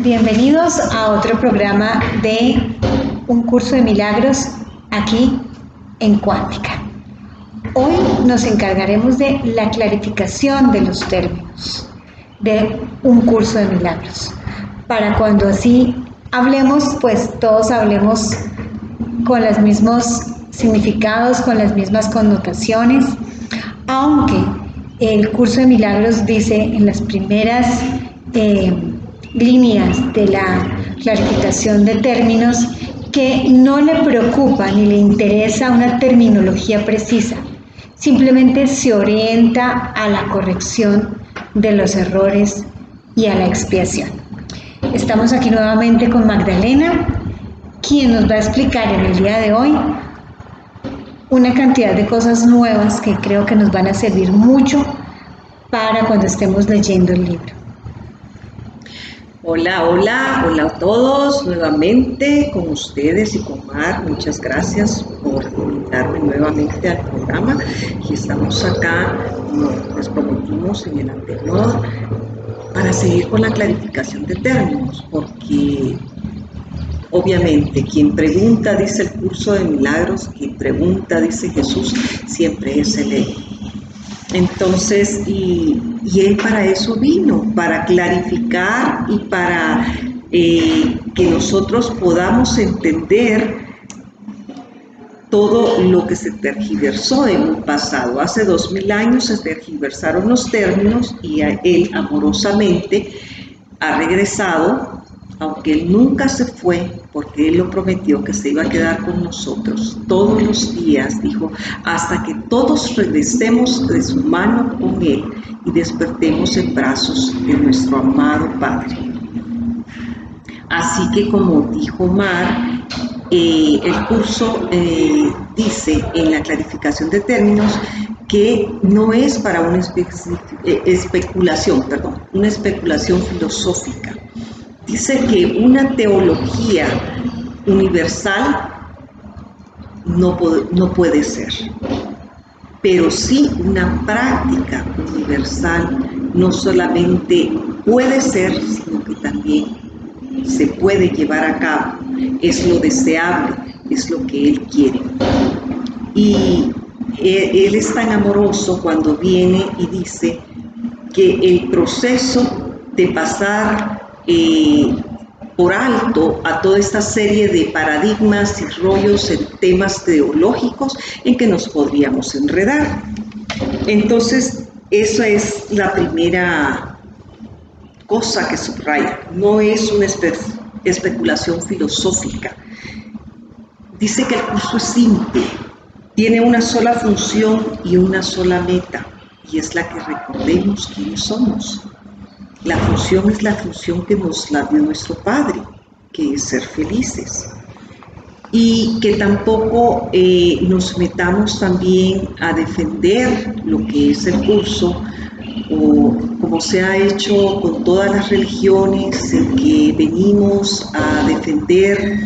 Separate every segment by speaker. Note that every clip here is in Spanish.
Speaker 1: Bienvenidos a otro programa de Un Curso de Milagros aquí en Cuántica. Hoy nos encargaremos de la clarificación de los términos de Un Curso de Milagros. Para cuando así hablemos, pues todos hablemos con los mismos significados, con las mismas connotaciones, aunque el Curso de Milagros dice en las primeras líneas de la clarificación de términos que no le preocupa ni le interesa una terminología precisa, simplemente se orienta a la corrección de los errores y a la expiación. Estamos aquí nuevamente con Magdalena, quien nos va a explicar en el día de hoy una cantidad de cosas nuevas que creo que nos van a servir mucho para cuando estemos leyendo el libro.
Speaker 2: Hola a todos, nuevamente con ustedes y con Mar. Muchas gracias por invitarme nuevamente al programa. Y estamos acá, como les prometimos en el anterior, para seguir con la clarificación de términos, porque obviamente quien pregunta, dice el Curso de Milagros, quien pregunta, dice Jesús, siempre es el Él. Entonces, y Él para eso vino, para clarificar y para que nosotros podamos entender todo lo que se tergiversó en un pasado. Hace 2000 años se tergiversaron los términos y Él amorosamente ha regresado, aunque Él nunca se fue, porque Él lo prometió que se iba a quedar con nosotros todos los días, dijo, hasta que todos regresemos de su mano con Él y despertemos en brazos de nuestro amado Padre. Así que, como dijo Mar, el curso dice en la clarificación de términos que no es para una especulación filosófica. Dice que una teología universal no puede ser, pero sí una práctica universal no solamente puede ser, sino que también se puede llevar a cabo. Es lo deseable, es lo que Él quiere. Y Él es tan amoroso cuando viene y dice que el proceso de pasar por alto a toda esta serie de paradigmas y rollos en temas teológicos en que nos podríamos enredar. Entonces, esa es la primera cosa que subraya. No es una especulación filosófica. Dice que el curso es simple, tiene una sola función y una sola meta, y es la que recordemos quiénes somos. La función es la función que nos la dio nuestro Padre, que es ser felices. Y que tampoco nos metamos también a defender lo que es el curso, o como se ha hecho con todas las religiones, en que venimos a defender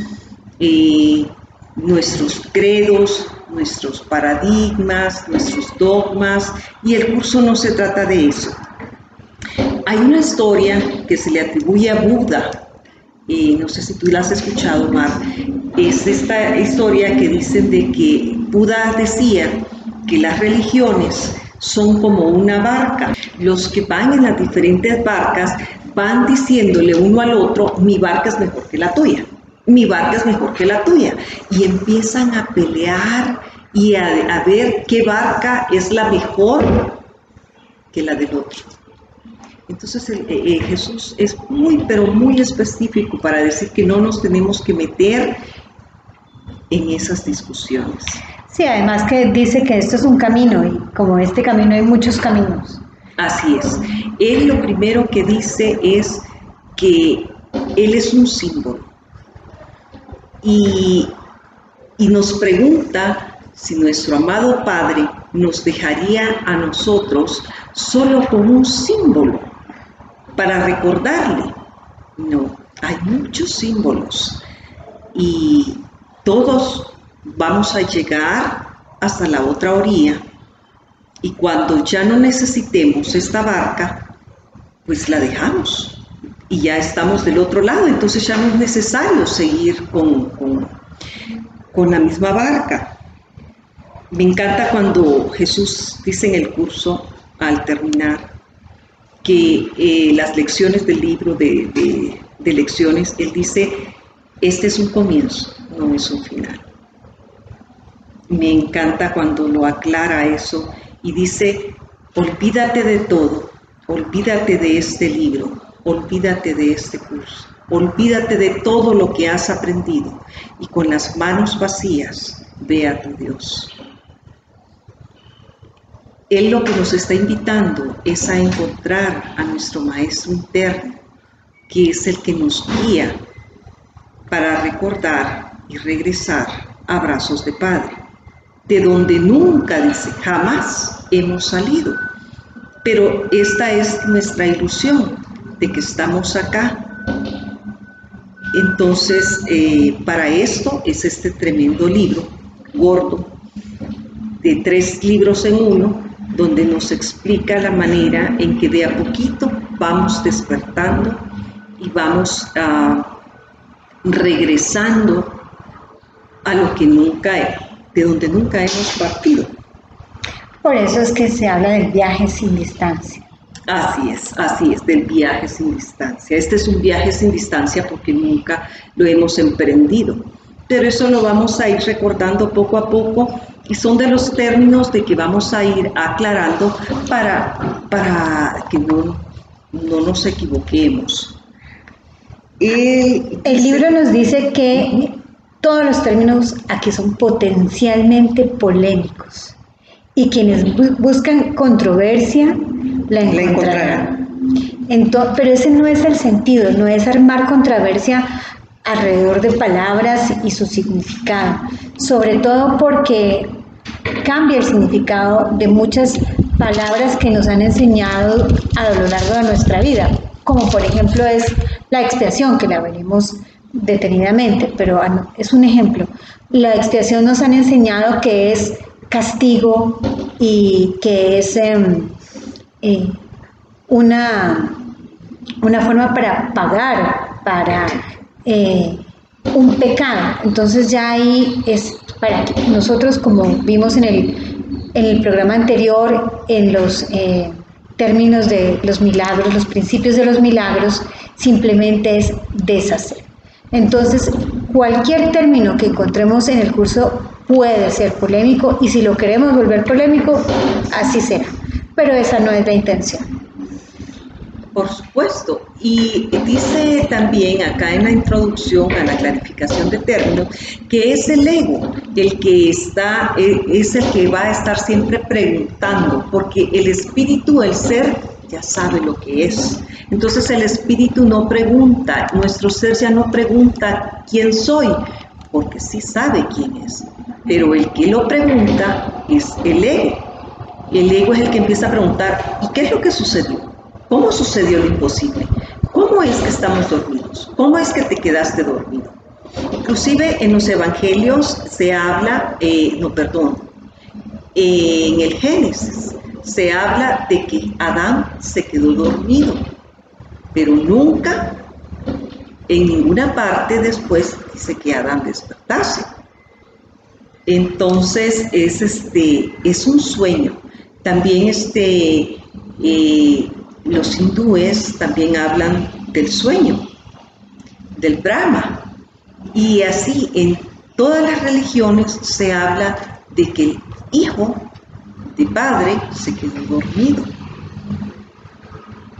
Speaker 2: nuestros credos, nuestros paradigmas, nuestros dogmas, y el curso no se trata de eso. Hay una historia que se le atribuye a Buda, no sé si tú la has escuchado, Mar. Es esta historia que dicen de que Buda decía que las religiones son como una barca. Los que van en las diferentes barcas van diciéndole uno al otro, mi barca es mejor que la tuya, mi barca es mejor que la tuya, y empiezan a pelear y a ver qué barca es la mejor que la del otro. Entonces Jesús es pero muy específico para decir que no nos tenemos que meter en esas discusiones.
Speaker 1: Sí, además que dice que esto es un camino y como este camino hay muchos caminos.
Speaker 2: Así es. Él lo primero que dice es que Él es un símbolo y nos pregunta si nuestro amado Padre nos dejaría a nosotros solo con un símbolo para recordarle. No, hay muchos símbolos y todos vamos a llegar hasta la otra orilla, y cuando ya no necesitemos esta barca, pues la dejamos y ya estamos del otro lado, entonces ya no es necesario seguir con la misma barca. Me encanta cuando Jesús dice en el curso, al terminar, que las lecciones del libro de lecciones, Él dice, este es un comienzo, no es un final. Me encanta cuando lo aclara eso y dice, olvídate de todo, olvídate de este libro, olvídate de este curso, olvídate de todo lo que has aprendido y con las manos vacías ve a tu Dios. Él lo que nos está invitando es a encontrar a nuestro Maestro interno, que es el que nos guía para recordar y regresar a brazos de Padre, de donde nunca, dice, jamás hemos salido. Pero esta es nuestra ilusión de que estamos acá. Entonces, para esto es este tremendo libro, gordo, de 3 libros en uno, donde nos explica la manera en que de a poquito vamos despertando y vamos regresando a lo que de donde nunca hemos partido.
Speaker 1: Por eso es que se habla del viaje sin distancia.
Speaker 2: Así es, del viaje sin distancia. Este es un viaje sin distancia porque nunca lo hemos emprendido. Pero eso lo vamos a ir recordando poco a poco y son de los términos de que vamos a ir aclarando para que no nos equivoquemos.
Speaker 1: El libro nos dice que todos los términos aquí son potencialmente polémicos y quienes buscan controversia la encontrarán. Pero ese no es el sentido, no es armar controversia alrededor de palabras y su significado, sobre todo porque cambia el significado de muchas palabras que nos han enseñado a lo largo de nuestra vida, como por ejemplo es la expiación, que la veremos detenidamente, pero es un ejemplo. La expiación nos han enseñado que es castigo y que es una forma para pagar, para un pecado. Entonces ya ahí es para que nosotros, como vimos en el programa anterior, en los términos de los milagros, los principios de los milagros, simplemente es deshacer. Entonces, cualquier término que encontremos en el curso puede ser polémico y si lo queremos volver polémico, así será. Pero esa no es la intención.
Speaker 2: Por supuesto, y dice también acá en la introducción a la clarificación de términos que es el ego es el que va a estar siempre preguntando, porque el espíritu, el ser, ya sabe lo que es. Entonces el espíritu no pregunta, nuestro ser ya no pregunta quién soy, porque sí sabe quién es, pero el que lo pregunta es el ego. El ego es el que empieza a preguntar, ¿y qué es lo que sucedió? ¿Cómo sucedió lo imposible? ¿Cómo es que estamos dormidos? ¿Cómo es que te quedaste dormido? Inclusive en los evangelios se habla, en el Génesis se habla de que Adán se quedó dormido, pero nunca, en ninguna parte después dice que Adán despertase. Entonces es un sueño. También los hindúes también hablan del sueño, del Brahma, y así en todas las religiones se habla de que el hijo de padre se quedó dormido.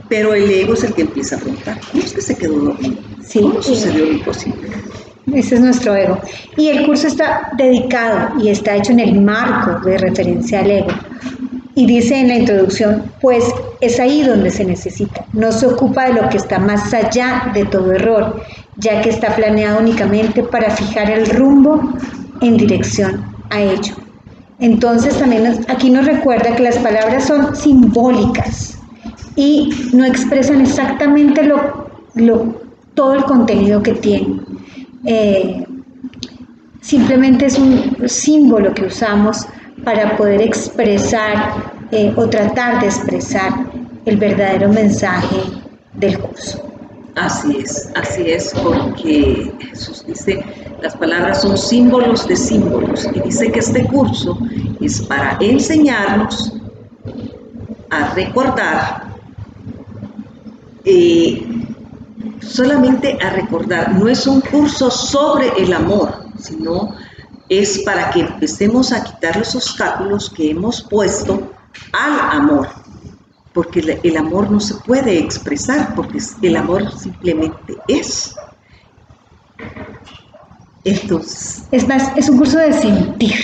Speaker 2: Pero el ego es el que empieza a preguntar, ¿cómo es que se quedó dormido?
Speaker 1: Sí,
Speaker 2: ¿Cómo sucedió lo imposible?
Speaker 1: Ese es nuestro ego. Y el curso está dedicado y está hecho en el marco de referencia al ego. Y dice en la introducción, pues es ahí donde se necesita. No se ocupa de lo que está más allá de todo error, ya que está planeado únicamente para fijar el rumbo en dirección a ello. Entonces también aquí nos recuerda que las palabras son simbólicas y no expresan exactamente todo el contenido que tienen. Simplemente es un símbolo que usamos para poder expresar o tratar de expresar el verdadero mensaje del curso.
Speaker 2: así es, porque Jesús dice, las palabras son símbolos de símbolos, y dice que este curso es para enseñarnos a recordar, solamente a recordar. No es un curso sobre el amor, sino es para que empecemos a quitar los obstáculos que hemos puesto al amor, porque el amor no se puede expresar, porque el amor simplemente es. Entonces,
Speaker 1: es más, es un curso de sentir.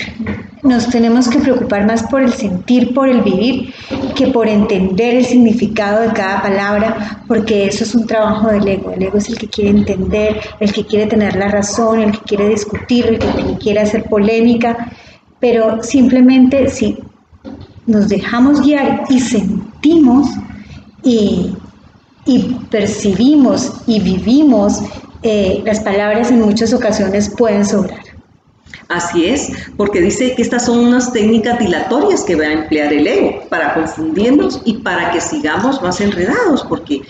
Speaker 1: Nos tenemos que preocupar más por el sentir, por el vivir, que por entender el significado de cada palabra, porque eso es un trabajo del ego. El ego es el que quiere entender, el que quiere tener la razón, el que quiere discutir, el que quiere hacer polémica, pero simplemente si nos dejamos guiar y sentimos y percibimos y vivimos, las palabras en muchas ocasiones pueden sobrar.
Speaker 2: Así es, porque dice que estas son unas técnicas dilatorias que va a emplear el ego para confundirnos y para que sigamos más enredados, porque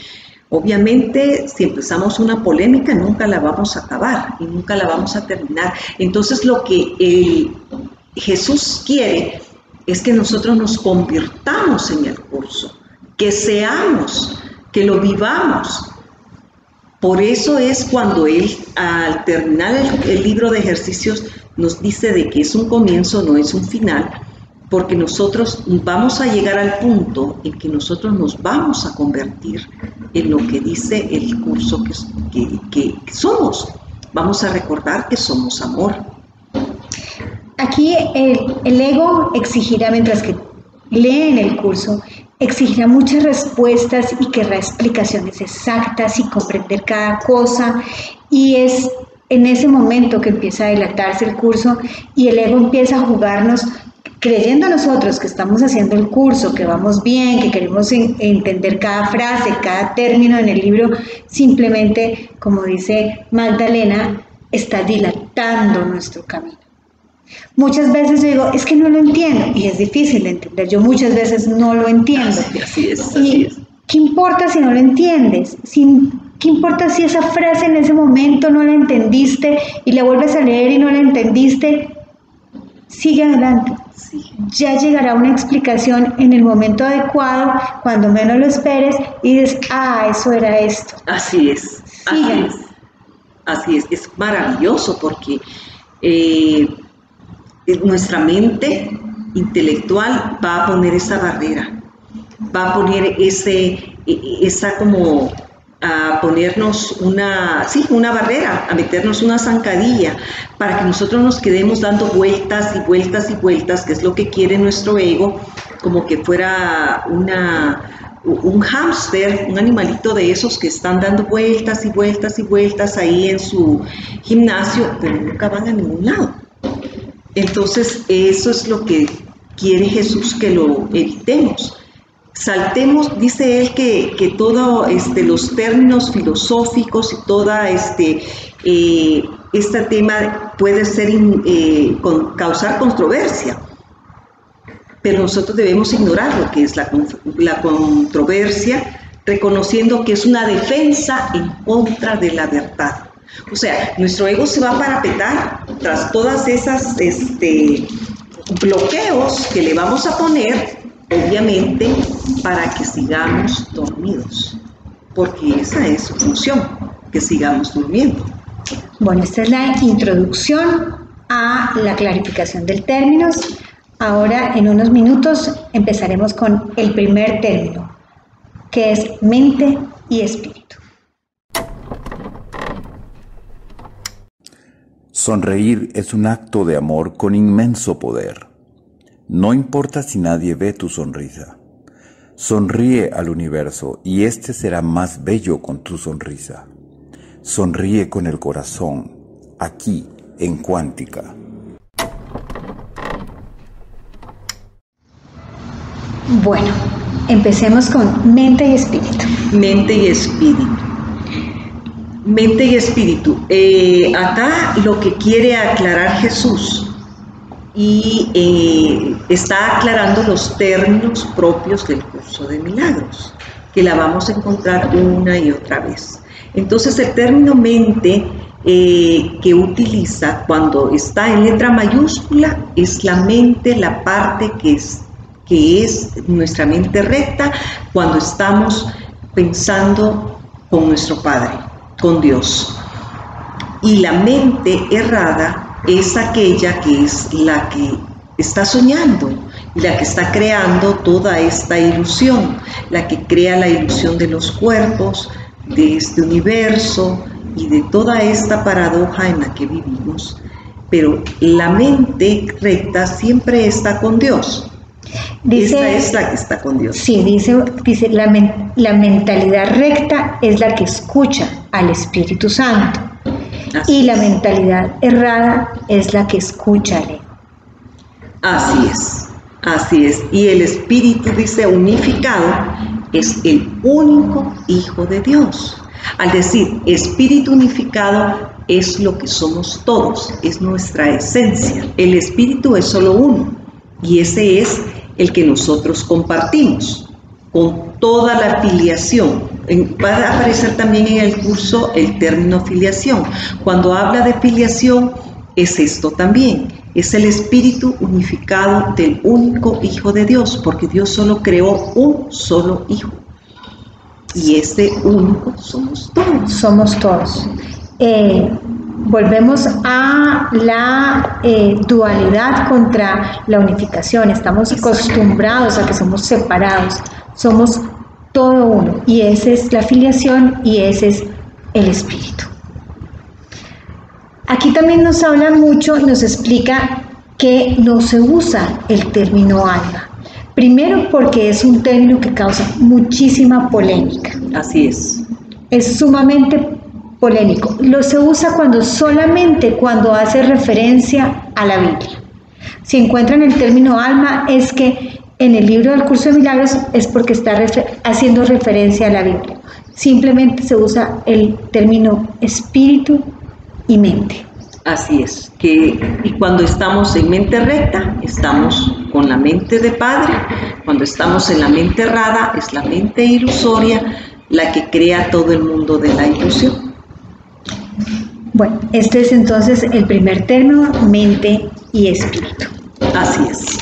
Speaker 2: obviamente si empezamos una polémica nunca la vamos a acabar y nunca la vamos a terminar. Entonces lo que Jesús quiere es que nosotros nos convirtamos en el curso, que seamos, que lo vivamos. Por eso es cuando Él, al terminar el libro de ejercicios, nos dice de que es un comienzo, no es un final, porque nosotros vamos a llegar al punto en que nosotros nos vamos a convertir en lo que dice el curso que somos. Vamos a recordar que somos amor.
Speaker 1: Aquí el ego exigirá, mientras que leen el curso, exigirá muchas respuestas y querrá explicaciones exactas y comprender cada cosa, y es en ese momento que empieza a dilatarse el curso y el ego empieza a jugarnos, creyendo nosotros que estamos haciendo el curso, que vamos bien, que queremos entender cada frase, cada término en el libro. Simplemente, como dice Magdalena, está dilatando nuestro camino. Muchas veces yo digo, es que no lo entiendo, y es difícil de entender. Yo muchas veces no lo entiendo.
Speaker 2: Así es.
Speaker 1: ¿Qué importa si no lo entiendes? ¿Qué importa si esa frase en ese momento no la entendiste y la vuelves a leer y no la entendiste? Sigue adelante.
Speaker 2: Sí.
Speaker 1: Ya llegará una explicación en el momento adecuado, cuando menos lo esperes, y dices, eso era esto.
Speaker 2: Así es. Así es maravilloso, porque nuestra mente intelectual va a poner esa barrera, va a poner a ponernos una barrera, a meternos una zancadilla, para que nosotros nos quedemos dando vueltas y vueltas y vueltas, que es lo que quiere nuestro ego, como que fuera un hámster, un animalito de esos que están dando vueltas y vueltas y vueltas ahí en su gimnasio, pero nunca van a ningún lado. Entonces, eso es lo que quiere Jesús, que lo evitemos. Saltemos, dice él, que todos los términos filosóficos y toda este tema puede ser causar controversia, pero nosotros debemos ignorar lo que es la controversia, reconociendo que es una defensa en contra de la verdad. O sea, nuestro ego se va a parapetar tras todas esas bloqueos que le vamos a poner, obviamente, para que sigamos dormidos, porque esa es su función, que sigamos durmiendo.
Speaker 1: Bueno, esta es la introducción a la clarificación del término. Ahora, en unos minutos, empezaremos con el primer término, que es mente y espíritu.
Speaker 3: Sonreír es un acto de amor con inmenso poder. No importa si nadie ve tu sonrisa. Sonríe al universo y éste será más bello con tu sonrisa. Sonríe con el corazón, aquí en Cuántica.
Speaker 1: Bueno, empecemos con mente y espíritu.
Speaker 2: Mente y espíritu. Mente y espíritu. Acá lo que quiere aclarar Jesús, y está aclarando los términos propios del curso de milagros, que la vamos a encontrar una y otra vez. Entonces el término mente que utiliza cuando está en letra mayúscula es la mente, la parte que es nuestra mente recta cuando estamos pensando con nuestro Padre, con Dios. Y la mente errada es aquella que es la que está soñando, la que está creando toda esta ilusión, la que crea la ilusión de los cuerpos, de este universo y de toda esta paradoja en la que vivimos. Pero la mente recta siempre está con Dios. Esta es la que está con Dios.
Speaker 1: Sí, dice la mentalidad recta es la que escucha al Espíritu Santo. Y la mentalidad errada es la que escucha al ego.
Speaker 2: Así es. Y el Espíritu, dice, unificado, es el único Hijo de Dios. Al decir Espíritu unificado, es lo que somos todos, es nuestra esencia. El Espíritu es solo uno, y ese es el que nosotros compartimos con toda la filiación. Va a aparecer también en el curso el término filiación. Cuando habla de filiación, es esto también. Es el Espíritu unificado del único Hijo de Dios, porque Dios solo creó un solo Hijo. Y ese único somos todos.
Speaker 1: Somos todos. Volvemos a la dualidad contra la unificación. Estamos acostumbrados a que somos separados. Somos todo uno. Y esa es la filiación y ese es el Espíritu. Aquí también nos habla mucho y nos explica que no se usa el término alma. Primero porque es un término que causa muchísima polémica.
Speaker 2: Así es.
Speaker 1: Es sumamente polémico. Lo se usa solamente cuando hace referencia a la Biblia. Si encuentran el término alma es que en el libro del Curso de Milagros es porque está haciendo referencia a la Biblia. Simplemente se usa el término espíritu y mente.
Speaker 2: Así es, y cuando estamos en mente recta, estamos con la mente de Padre. Cuando estamos en la mente errada, es la mente ilusoria la que crea todo el mundo de la ilusión.
Speaker 1: Bueno, este es entonces el primer término, mente y espíritu.
Speaker 2: Así es.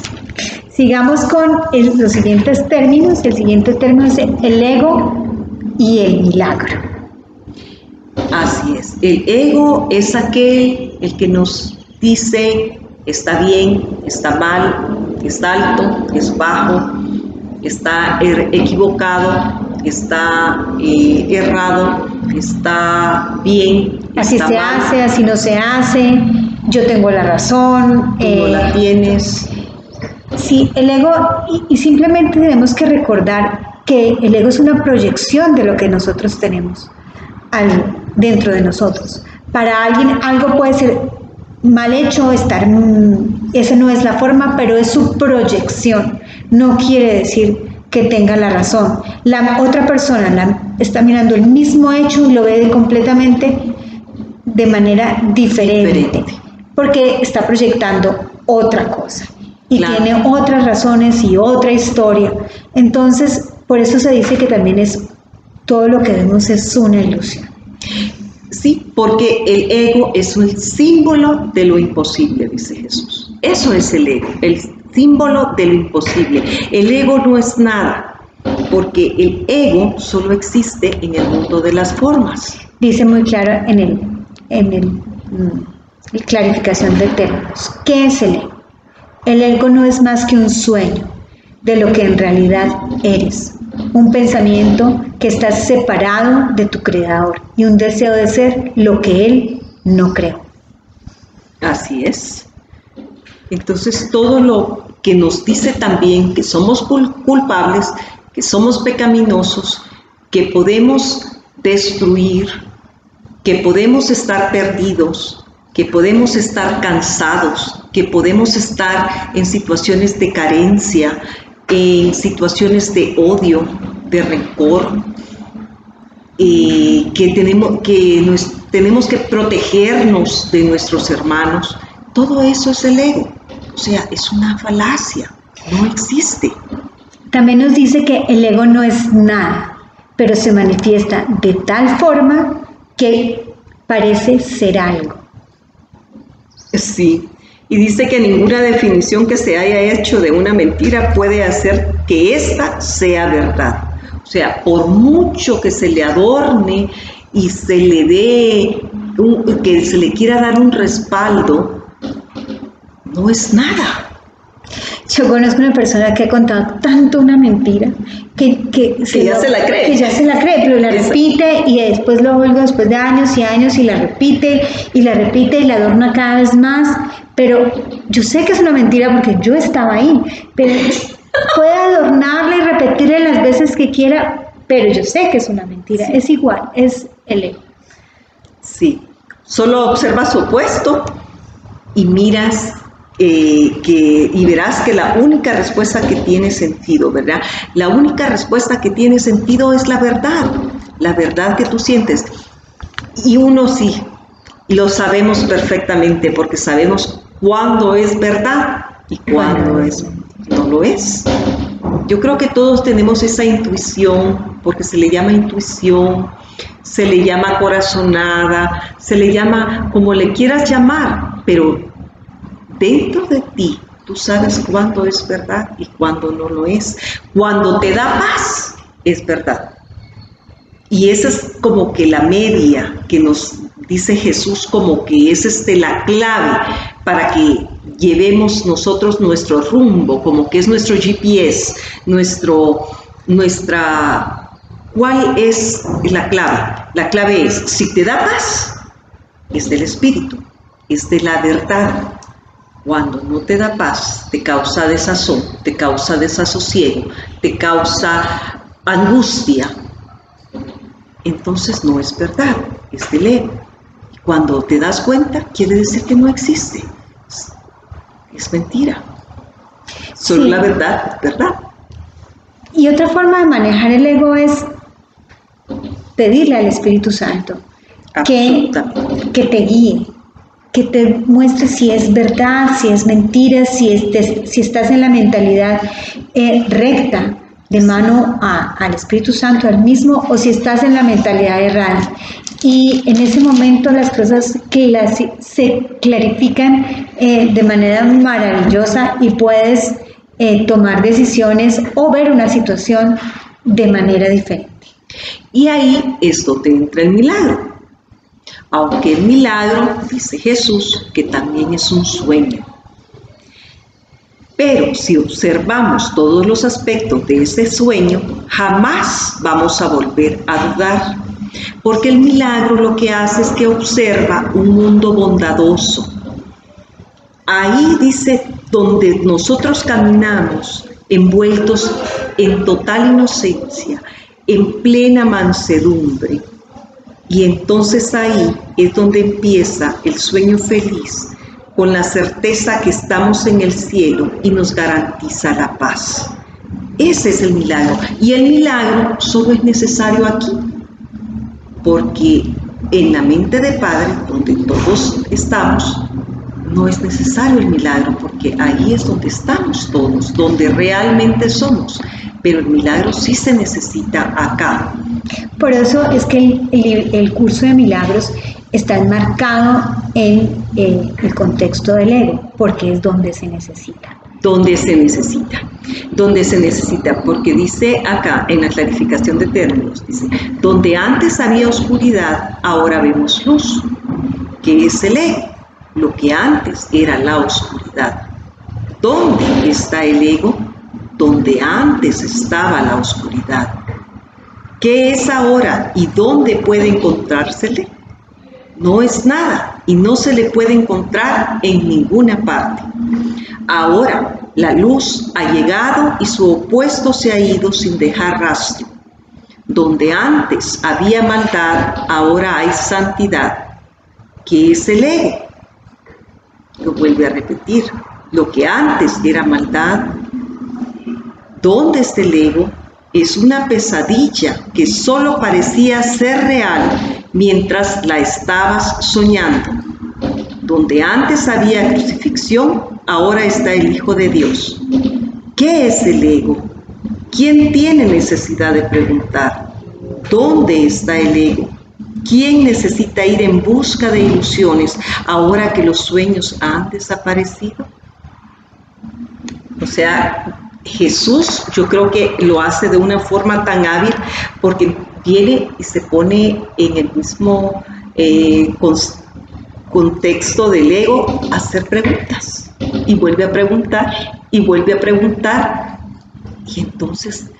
Speaker 1: Sigamos con los siguientes términos. El siguiente término es el ego y el milagro.
Speaker 2: Así es. El ego es el que nos dice está bien, está mal, está alto, es bajo, está equivocado, está errado, está bien.
Speaker 1: Así
Speaker 2: está
Speaker 1: se
Speaker 2: mal.
Speaker 1: hace, así no se hace, yo tengo la razón.
Speaker 2: Tú no la tienes.
Speaker 1: Sí, el ego, y simplemente tenemos que recordar que el ego es una proyección de lo que nosotros tenemos dentro de nosotros. Para alguien algo puede ser mal hecho, esa no es la forma, pero es su proyección. No quiere decir que tenga la razón. La otra persona está mirando el mismo hecho y lo ve completamente de manera diferente, porque está proyectando otra cosa y
Speaker 2: claro,
Speaker 1: tiene otras razones y otra historia. Entonces, por eso se dice que también todo lo que vemos es una ilusión.
Speaker 2: Sí, porque el ego es un símbolo de lo imposible, dice Jesús. Eso es el ego, el símbolo de lo imposible. El ego no es nada, porque el ego solo existe en el mundo de las formas.
Speaker 1: Dice muy claro en la clarificación de términos. ¿Qué es el ego? El ego no es más que un sueño de lo que en realidad eres. Un pensamiento que está separado de tu creador y un deseo de ser lo que él no creó.
Speaker 2: Así es. Entonces todo lo que nos dice también que somos culpables, que somos pecaminosos, que podemos destruir, que podemos estar perdidos, que podemos estar cansados, que podemos estar en situaciones de carencia, en situaciones de odio, de rencor, que tenemos que protegernos de nuestros hermanos. Todo eso es el ego, o sea, es una falacia, no existe.
Speaker 1: También nos dice que el ego no es nada, pero se manifiesta de tal forma que parece ser algo.
Speaker 2: Sí, y dice que ninguna definición que se haya hecho de una mentira puede hacer que ésta sea verdad. O sea, por mucho que se le adorne y se le dé, que se le quiera dar un respaldo, no es nada.
Speaker 1: Yo conozco una persona que ha contado tanto una mentira que
Speaker 2: ya se la cree.
Speaker 1: Que ya se la cree, pero la repite y después lo vuelve después de años y años y la repite y la adorna cada vez más. Pero yo sé que es una mentira porque yo estaba ahí, pero puede adornarla y repetirla las veces que quiera, pero yo sé que es una mentira. Sí. Es igual, es el ego.
Speaker 2: Sí, solo observas su opuesto y miras y verás que la única respuesta que tiene sentido, ¿verdad? La única respuesta que tiene sentido es la verdad que tú sientes. Y uno sí, lo sabemos perfectamente porque sabemos cuándo es verdad y cuándo no lo es. Yo creo que todos tenemos esa intuición, porque se le llama intuición, se le llama corazonada, se le llama como le quieras llamar, pero dentro de ti, tú sabes cuándo es verdad y cuándo no lo es. Cuando te da paz, es verdad. Y esa es como que la media que nos dice Jesús, como que es la clave para que llevemos nosotros nuestro rumbo, como que es nuestro GPS, ¿cuál es la clave? La clave es, si te da paz, es del Espíritu, es de la verdad. Cuando no te da paz, te causa desazón, te causa desasosiego, te causa angustia. Entonces no es verdad, es del ego. Cuando te das cuenta, quiere decir que no existe. Es mentira. Solo sí. La verdad es verdad.
Speaker 1: Y otra forma de manejar el ego es pedirle al Espíritu Santo que te guíe, que te muestre si es verdad, si es mentira, si estás en la mentalidad recta, de mano al Espíritu Santo, al mismo, o si estás en la mentalidad errada. Y en ese momento las cosas se clarifican de manera maravillosa y puedes tomar decisiones o ver una situación de manera diferente.
Speaker 2: Y ahí es donde entra el milagro. Aunque el milagro, dice Jesús, que también es un sueño. Pero si observamos todos los aspectos de ese sueño, jamás vamos a volver a dudar. Porque el milagro lo que hace es que observa un mundo bondadoso. Ahí dice, donde nosotros caminamos envueltos en total inocencia, en plena mansedumbre. Y entonces ahí es donde empieza el sueño feliz, con la certeza que estamos en el cielo y nos garantiza la paz. Ese es el milagro. Y el milagro solo es necesario aquí, porque en la mente de Padre, donde todos estamos, no es necesario el milagro, porque ahí es donde estamos todos, donde realmente somos. Pero el milagro sí se necesita acá.
Speaker 1: Por eso es que el curso de milagros está enmarcado en el contexto del ego, porque es donde se necesita.
Speaker 2: Donde se necesita, porque dice acá en la clarificación de términos, dice, donde antes había oscuridad, ahora vemos luz, que es el ego, lo que antes era la oscuridad. ¿Dónde está el ego? Donde antes estaba la oscuridad. ¿Qué es ahora y dónde puede encontrársele? No es nada y no se le puede encontrar en ninguna parte. Ahora la luz ha llegado y su opuesto se ha ido sin dejar rastro. Donde antes había maldad, ahora hay santidad. ¿Qué es el ego? Lo vuelve a repetir. Lo que antes era maldad, ¿dónde está el ego? Es una pesadilla que solo parecía ser real mientras la estabas soñando. Donde antes había crucifixión, ahora está el Hijo de Dios. ¿Qué es el ego? ¿Quién tiene necesidad de preguntar? ¿Dónde está el ego? ¿Quién necesita ir en busca de ilusiones ahora que los sueños han desaparecido? O sea, Jesús yo creo que lo hace de una forma tan hábil porque viene y se pone en el mismo contexto del ego a hacer preguntas y vuelve a preguntar y vuelve a preguntar, y entonces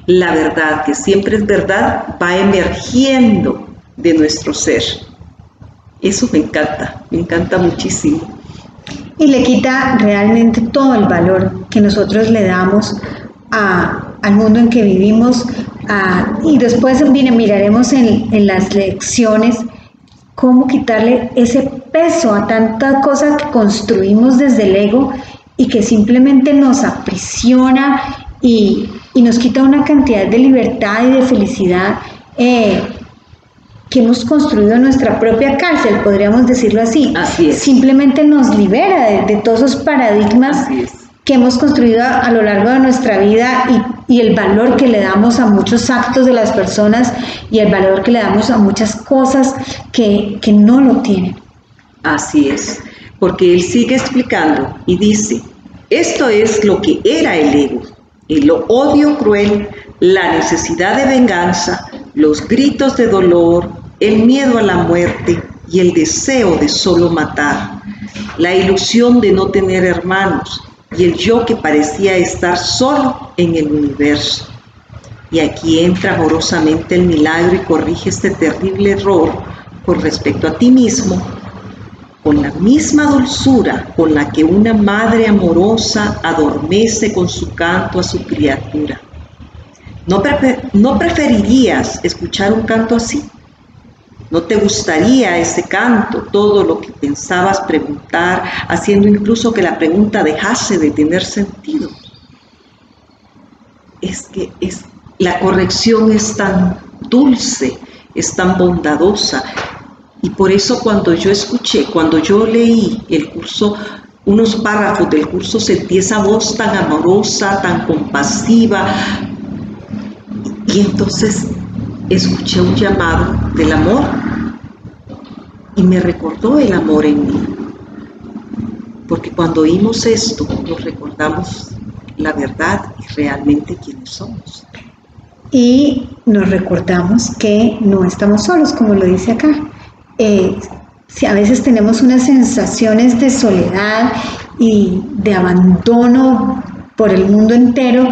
Speaker 2: la verdad, que siempre es verdad, va emergiendo de nuestro ser. Eso me encanta muchísimo.
Speaker 1: Y le quita realmente todo el valor que nosotros le damos al mundo en que vivimos. Y después miraremos en las lecciones cómo quitarle ese peso a tanta cosa que construimos desde el ego y que simplemente nos aprisiona y nos quita una cantidad de libertad y de felicidad que hemos construido en nuestra propia cárcel, podríamos decirlo así.
Speaker 2: Así es.
Speaker 1: Simplemente nos libera de todos esos paradigmas que hemos construido a lo largo de nuestra vida y el valor que le damos a muchos actos de las personas y el valor que le damos a muchas cosas que no lo tienen.
Speaker 2: Así es, porque él sigue explicando y dice, esto es lo que era el ego, el odio cruel, la necesidad de venganza, los gritos de dolor, el miedo a la muerte y el deseo de solo matar, la ilusión de no tener hermanos y el yo que parecía estar solo en el universo. Y aquí entra amorosamente el milagro y corrige este terrible error con respecto a ti mismo, con la misma dulzura con la que una madre amorosa adormece con su canto a su criatura. ¿No preferirías escuchar un canto así? ¿No te gustaría ese canto, todo lo que pensabas preguntar, haciendo incluso que la pregunta dejase de tener sentido? La corrección es tan dulce, es tan bondadosa. Y por eso cuando yo leí el curso, unos párrafos del curso, sentí esa voz tan amorosa, tan compasiva. Y entonces escuché un llamado del amor y me recordó el amor en mí. Porque cuando oímos esto, nos recordamos la verdad y realmente quiénes somos.
Speaker 1: Y nos recordamos que no estamos solos, como lo dice acá. Si a veces tenemos unas sensaciones de soledad y de abandono por el mundo entero,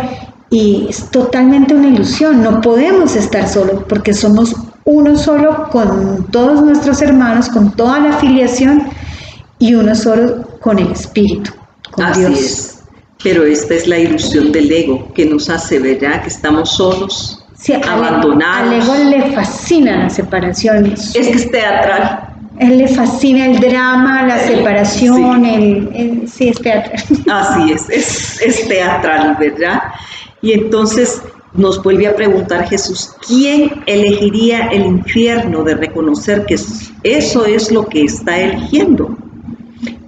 Speaker 1: y es totalmente una ilusión, no podemos estar solos porque somos uno solo con todos nuestros hermanos, con toda la afiliación y uno solo con el Espíritu, con
Speaker 2: Así
Speaker 1: Dios.
Speaker 2: es, pero esta es la ilusión del ego que nos hace ver ya que estamos solos,
Speaker 1: sí,
Speaker 2: abandonados.
Speaker 1: Al ego le fascina la separación.
Speaker 2: Es que es teatral.
Speaker 1: Él le fascina el drama, la separación, sí, es teatral.
Speaker 2: Así es teatral, ¿verdad? Y entonces nos vuelve a preguntar Jesús, ¿quién elegiría el infierno de reconocer que eso es lo que está eligiendo?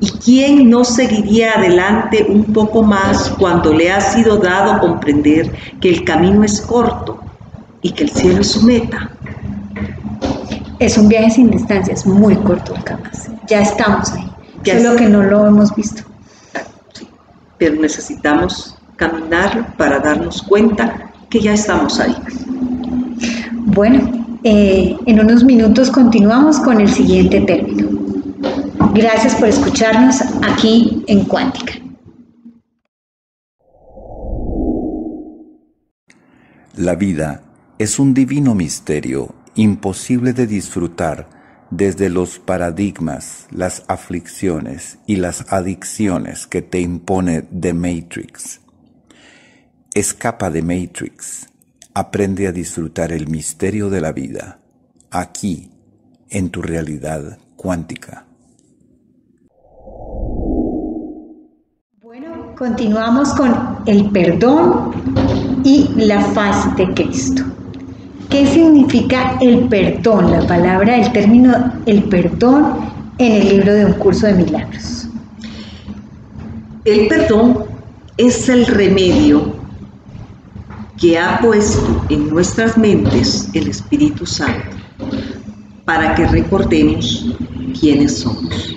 Speaker 2: ¿Y quién no seguiría adelante un poco más cuando le ha sido dado comprender que el camino es corto y que el cielo es su meta?
Speaker 1: Es un viaje sin distancia, es muy corto el camino. Ya estamos ahí, solo que no lo hemos visto.
Speaker 2: Sí, pero necesitamos caminarlo para darnos cuenta que ya estamos ahí.
Speaker 1: Bueno, en unos minutos continuamos con el siguiente término. Gracias por escucharnos aquí en Cuántica.
Speaker 3: La vida es un divino misterio imposible de disfrutar desde los paradigmas, las aflicciones y las adicciones que te impone The Matrix. Escapa de Matrix, aprende a disfrutar el misterio de la vida, aquí, en tu realidad cuántica.
Speaker 1: Bueno, continuamos con el perdón y la faz de Cristo. ¿Qué significa el perdón? La palabra, el término el perdón en el libro de Un Curso de Milagros.
Speaker 2: El perdón es el remedio que ha puesto en nuestras mentes el Espíritu Santo para que recordemos quiénes somos.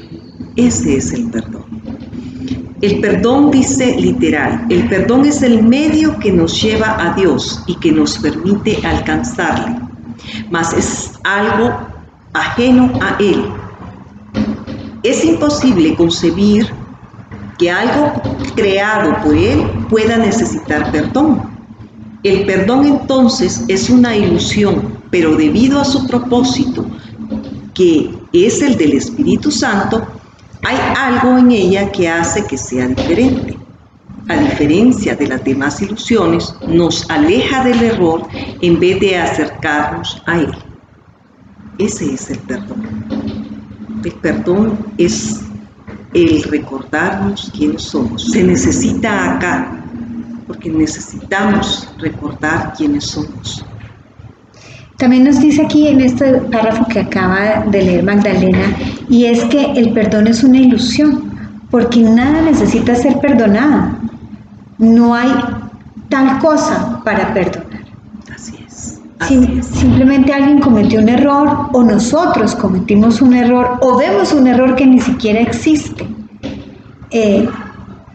Speaker 2: Ese es el perdón. El perdón dice literal, el perdón es el medio que nos lleva a Dios y que nos permite alcanzarle, mas es algo ajeno a Él. Es imposible concebir que algo creado por Él pueda necesitar perdón. El perdón entonces es una ilusión, pero debido a su propósito, que es el del Espíritu Santo, hay algo en ella que hace que sea diferente. A diferencia de las demás ilusiones, nos aleja del error en vez de acercarnos a él. Ese es el perdón. El perdón es el recordarnos quiénes somos. Se necesita acá, porque necesitamos recordar quiénes somos.
Speaker 1: También nos dice aquí en este párrafo que acaba de leer Magdalena, y es que el perdón es una ilusión, porque nada necesita ser perdonado. No hay tal cosa para perdonar.
Speaker 2: Así es.
Speaker 1: Simplemente alguien cometió un error, o nosotros cometimos un error, o vemos un error que ni siquiera existe.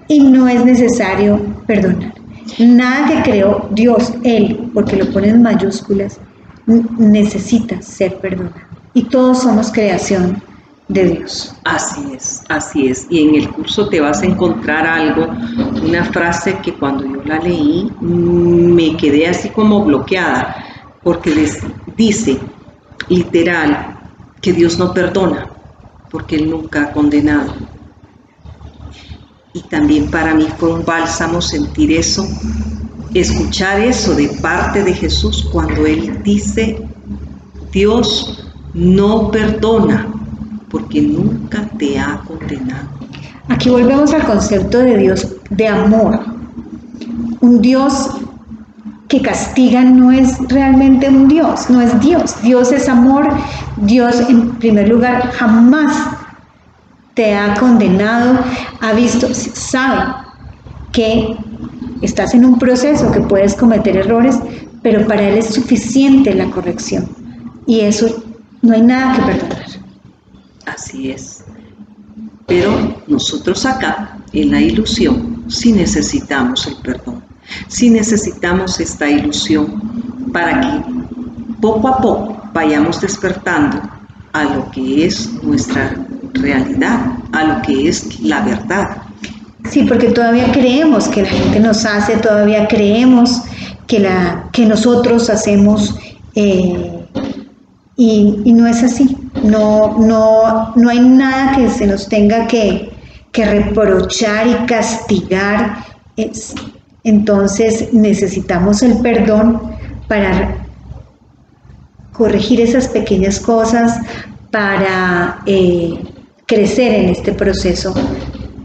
Speaker 1: Y no es necesario perdonar. Nada que creó Dios, Él, porque lo pone en mayúsculas, necesita ser perdonado. Y todos somos creación de Dios.
Speaker 2: Así es, así es. Y en el curso te vas a encontrar algo, una frase que cuando yo la leí me quedé así como bloqueada, porque dice literal que Dios no perdona, porque Él nunca ha condenado. Y también para mí fue un bálsamo sentir eso, escuchar eso de parte de Jesús cuando Él dice, Dios no perdona porque nunca te ha condenado.
Speaker 1: Aquí volvemos al concepto de Dios de amor. Un Dios que castiga no es realmente un Dios, no es Dios. Dios es amor. Dios, en primer lugar, jamás te ha condenado, ha visto, sabe que estás en un proceso, que puedes cometer errores, pero para Él es suficiente la corrección. Y eso no hay nada que perdonar.
Speaker 2: Así es. Pero nosotros acá, en la ilusión, sí necesitamos el perdón. Sí necesitamos esta ilusión para que poco a poco vayamos despertando a lo que es nuestra realidad, a lo que es la verdad.
Speaker 1: Sí, porque todavía creemos que la gente nos hace, todavía creemos que nosotros hacemos, y no es así. No hay nada que se nos tenga que reprochar y castigar. Entonces necesitamos el perdón para corregir esas pequeñas cosas, para crecer en este proceso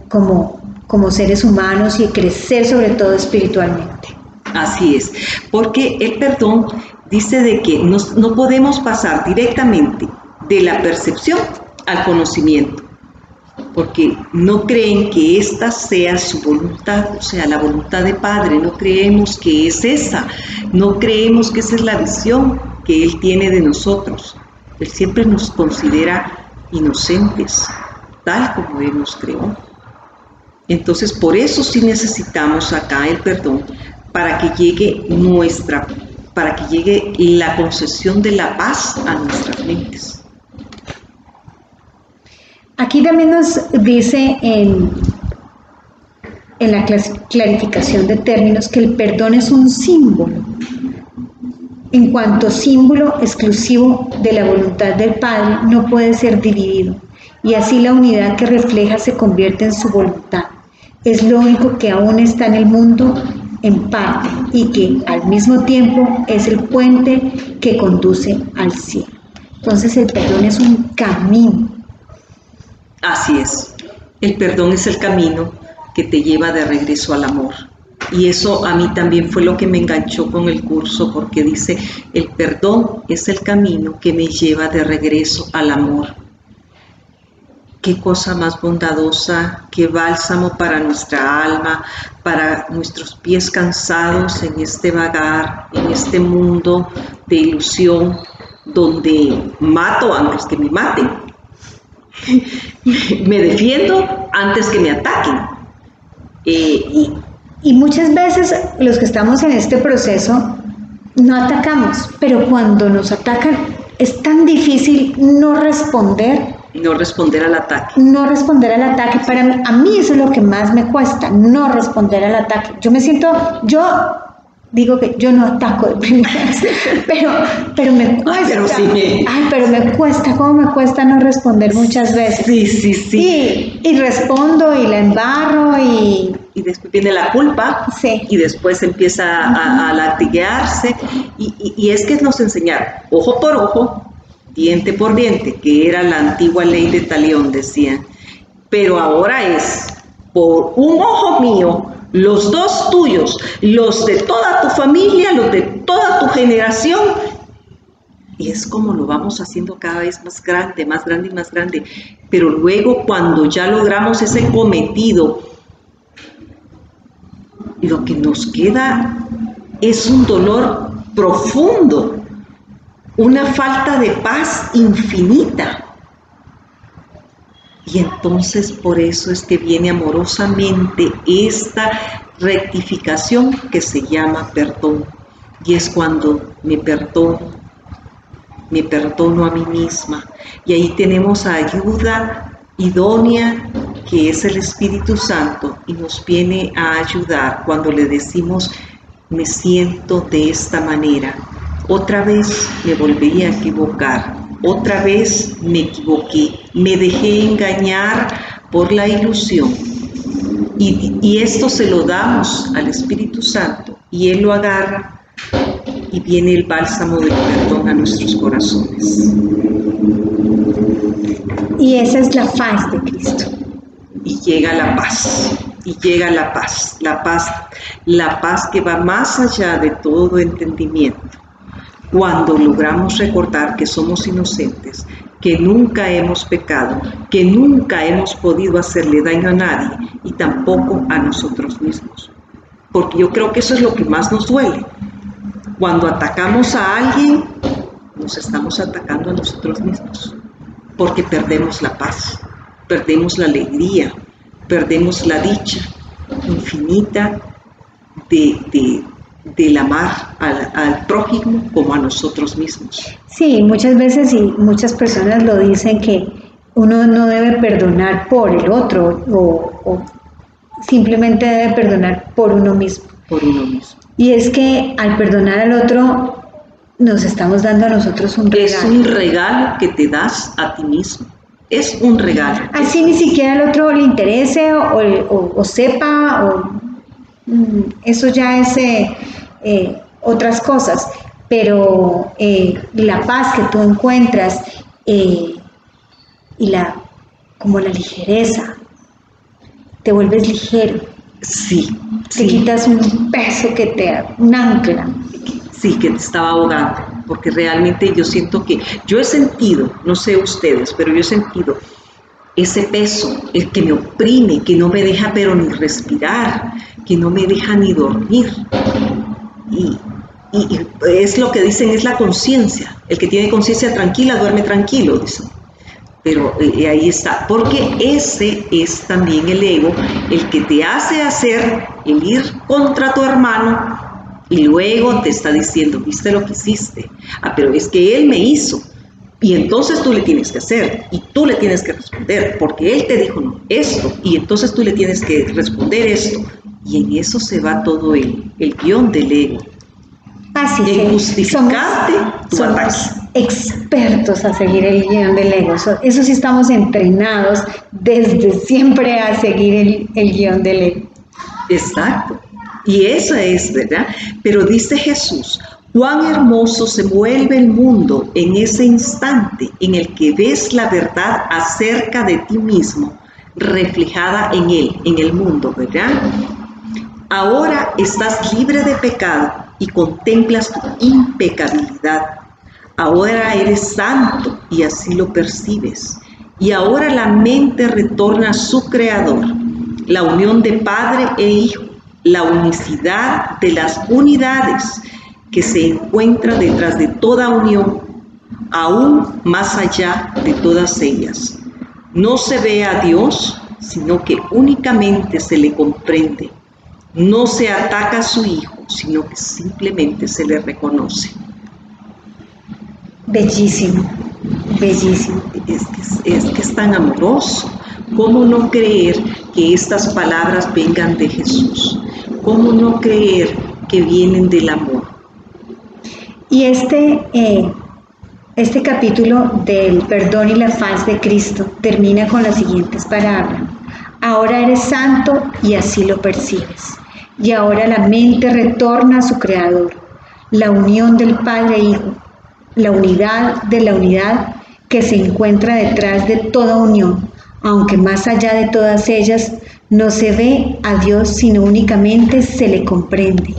Speaker 1: como seres humanos y crecer sobre todo espiritualmente.
Speaker 2: Así es, porque el perdón dice de que no podemos pasar directamente de la percepción al conocimiento, porque no creen que esta sea su voluntad, o sea, la voluntad de Padre, no creemos que es esa, no creemos que esa es la visión que Él tiene de nosotros. Él siempre nos considera inocentes, tal como Él nos creó. Entonces, por eso sí necesitamos acá el perdón, para que llegue la concesión de la paz a nuestras mentes.
Speaker 1: Aquí también nos dice en la clarificación de términos que el perdón es un símbolo, en cuanto símbolo exclusivo de la voluntad del Padre, no puede ser dividido, y así la unidad que refleja se convierte en su voluntad. Es lo único que aún está en el mundo en parte y que al mismo tiempo es el puente que conduce al cielo. Entonces el perdón es un camino.
Speaker 2: Así es, el perdón es el camino que te lleva de regreso al amor. Y eso a mí también fue lo que me enganchó con el curso, porque dice, el perdón es el camino que me lleva de regreso al amor. Qué cosa más bondadosa, qué bálsamo para nuestra alma, para nuestros pies cansados en este vagar, en este mundo de ilusión, donde mato antes que me maten, me defiendo antes que me ataquen.
Speaker 1: Y muchas veces los que estamos en este proceso no atacamos, pero cuando nos atacan es tan difícil no responder.
Speaker 2: No responder al ataque.
Speaker 1: No responder al ataque. Para mí, a mí eso es lo que más me cuesta, no responder al ataque. Yo digo que yo no ataco de primeras, pero me cuesta. Pero me cuesta, ¿cómo me cuesta no responder muchas veces?
Speaker 2: Sí.
Speaker 1: Y respondo y la embarro y
Speaker 2: después viene la culpa,
Speaker 1: sí.
Speaker 2: Y después empieza a latiguearse. Y es que nos enseñaron ojo por ojo, diente por diente, que era la antigua ley de Talión, decían. Pero ahora es por un ojo mío, los dos tuyos, los de toda tu familia, los de toda tu generación. Y es como lo vamos haciendo cada vez más grande, más grande y más grande. Pero luego cuando ya logramos ese cometido, lo que nos queda es un dolor profundo, una falta de paz infinita. Y entonces por eso es que viene amorosamente esta rectificación que se llama perdón. Y es cuando me perdono a mí misma. Y ahí tenemos ayuda idónea, que es el Espíritu Santo, y nos viene a ayudar cuando le decimos, me siento de esta manera. Otra vez me volvería a equivocar. Otra vez me equivoqué, me dejé engañar por la ilusión. Y esto se lo damos al Espíritu Santo y Él lo agarra y viene el bálsamo del perdón a nuestros corazones.
Speaker 1: Y esa es la paz de Cristo.
Speaker 2: Y llega la paz, la paz que va más allá de todo entendimiento. Cuando logramos recordar que somos inocentes, que nunca hemos pecado, que nunca hemos podido hacerle daño a nadie y tampoco a nosotros mismos. Porque yo creo que eso es lo que más nos duele. Cuando atacamos a alguien, nos estamos atacando a nosotros mismos, porque perdemos la paz, perdemos la alegría, perdemos la dicha infinita del amar al prójimo como a nosotros mismos.
Speaker 1: Sí, muchas veces y muchas personas lo dicen que uno no debe perdonar por el otro o simplemente debe perdonar por uno mismo.
Speaker 2: Por uno mismo.
Speaker 1: Y es que al perdonar al otro nos estamos dando a nosotros un regalo.
Speaker 2: Es un regalo que te das a ti mismo. Es un regalo.
Speaker 1: Así ni siquiera al otro le interese o sepa eso ya es otras cosas, pero la paz que tú encuentras y como la ligereza, te vuelves ligero.
Speaker 2: Sí.
Speaker 1: Te quitas un peso un ancla.
Speaker 2: Sí, que te estaba ahogando, porque realmente yo siento que, yo he sentido, no sé ustedes, pero yo he sentido ese peso, el que me oprime, que no me deja pero ni respirar, que no me deja ni dormir. Y es lo que dicen, es la conciencia. El que tiene conciencia tranquila duerme tranquilo, dicen. Pero ahí está, porque ese es también el ego, el que te hace hacer el ir contra tu hermano y luego te está diciendo, ¿viste lo que hiciste? Pero es que él me hizo. Y entonces tú le tienes que hacer y tú le tienes que responder, porque él te dijo no, esto, y entonces tú le tienes que responder esto. Y en eso se va todo el guión del ego.
Speaker 1: Así
Speaker 2: en justificarte tu ataque.
Speaker 1: Expertos a seguir el guión del ego. Eso sí estamos entrenados desde siempre a seguir el guión del ego.
Speaker 2: Exacto. Y eso es, ¿verdad? Pero dice Jesús, cuán hermoso se vuelve el mundo en ese instante en el que ves la verdad acerca de ti mismo reflejada en él, en el mundo, ¿verdad? Ahora estás libre de pecado y contemplas tu impecabilidad. Ahora eres santo y así lo percibes. Y ahora la mente retorna a su creador, la unión de Padre e Hijo, la unicidad de las unidades que se encuentra detrás de toda unión, aún más allá de todas ellas. No se ve a Dios, sino que únicamente se le comprende. No se ataca a su Hijo, sino que simplemente se le reconoce.
Speaker 1: Bellísimo, bellísimo.
Speaker 2: Es que es tan amoroso. ¿Cómo no creer que estas palabras vengan de Jesús? ¿Cómo no creer que vienen del amor?
Speaker 1: Y este capítulo del perdón y la faz de Cristo termina con las siguientes palabras. Ahora eres santo y así lo percibes. Y ahora la mente retorna a su Creador. La unión del Padre e Hijo, la unidad de la unidad que se encuentra detrás de toda unión, aunque más allá de todas ellas no se ve a Dios, sino únicamente se le comprende.